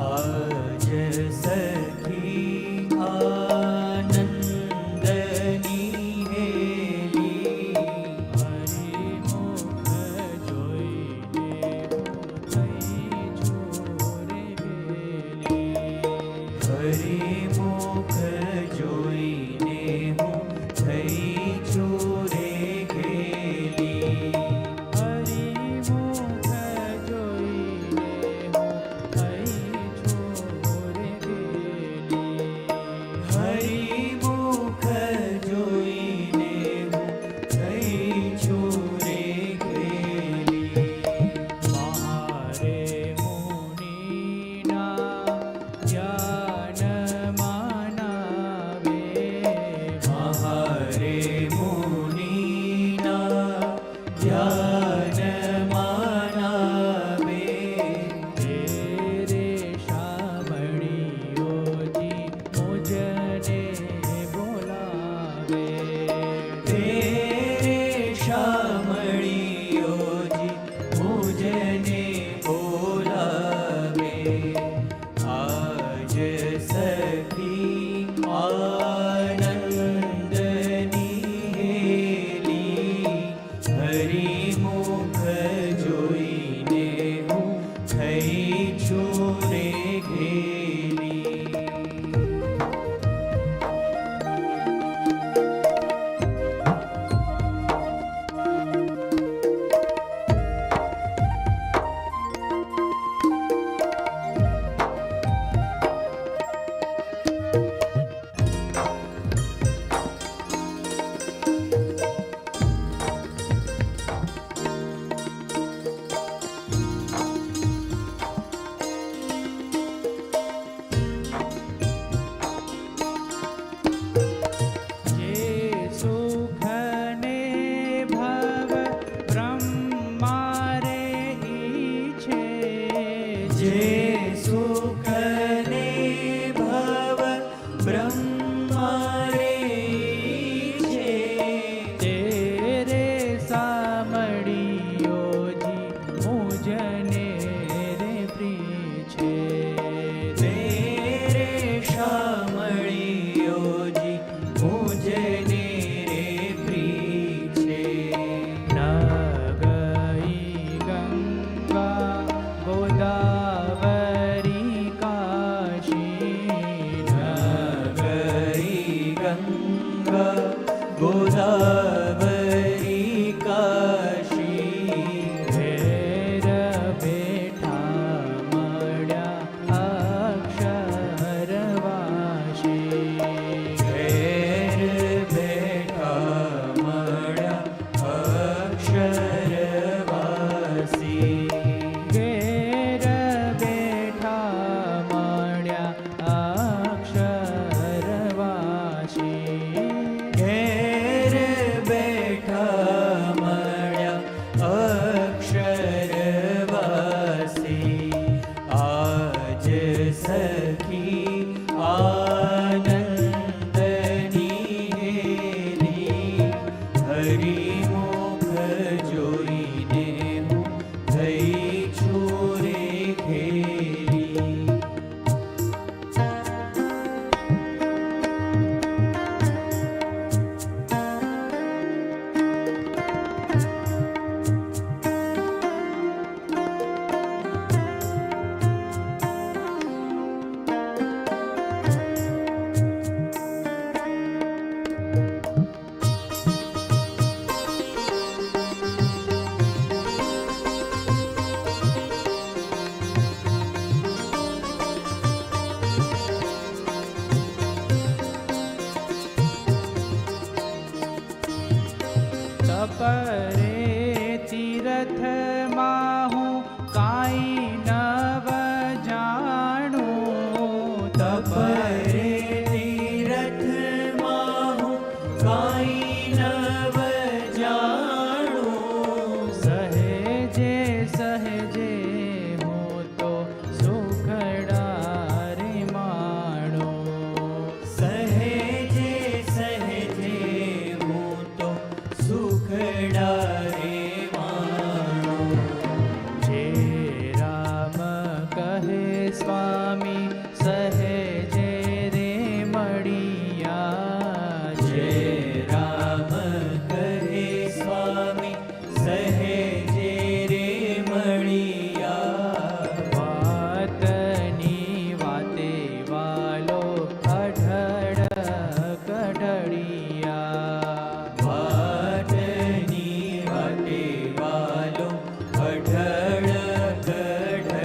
आज सखी आनंदनी हेली हरि मुख जोईने થઈ છોરે ગેલી હરિ મુખ જોઈને હું થઈ છોરે ગેલી હરિ મુખ જોઈને હું થઈ છોરે ગેલી હરિ મુખ જોઈને હું થઈ છોરે ગેલી મારે મુનિના જ્ઞાન માનાવે મારે મુનિના જ્ઞાન માનાવે તેરે શામળીઓજી મુજને બોલાવે તેરે શામળીઓજી મુજને બોલાવે આજ સખી આનંદની હેલી હરિ મુખ જોઈને હું થઈ છોરે ગેલી જે સુખને ભવ બ્રહ્મારે ઈચ્છે જે સુખને ભવ બ્રહ્મારે ઈચ્છે તેરે સામળીઓજી મુજને રે પ્રીછે તેરે શામળીઓજી મુજને રે પ્રીછે ન ગઈ ગંગા ગોદાવરી કાશી ન ગઈ ગંગા ગોદાવરી કાશી ઘેર બેઠા મળ્યા અક્ષરવાસી ઘેર બેઠા મળ્યા અક્ષરવાસી ઘેર બેઠા મળ્યા અક્ષરવાસી ઘેર બેઠા મળ્યા અક્ષરવાસી આજ સખી આનંદની હેલી હરિ મુખ જોઈને હું થઈ છોરે ગેલી તપરે તીરથમાં હું કાંઈ નવ જાણું તપરે તીરથમાં હું કાંઈ નવ જાણું સહેજે સહેજે હું તો સુખડા રે માણું સહેજે સહેજે હું તો સુખડા રે માણું જે રામ કહે સ્વામી સહેજે રે મળિયા. જય રામ કહે સ્વામી સહેજે રે મળિયા. વાતની વાતે વાલો અઢળ કઢળિયા. વાટની વાટે વાલો અઢળ કઢળિયા.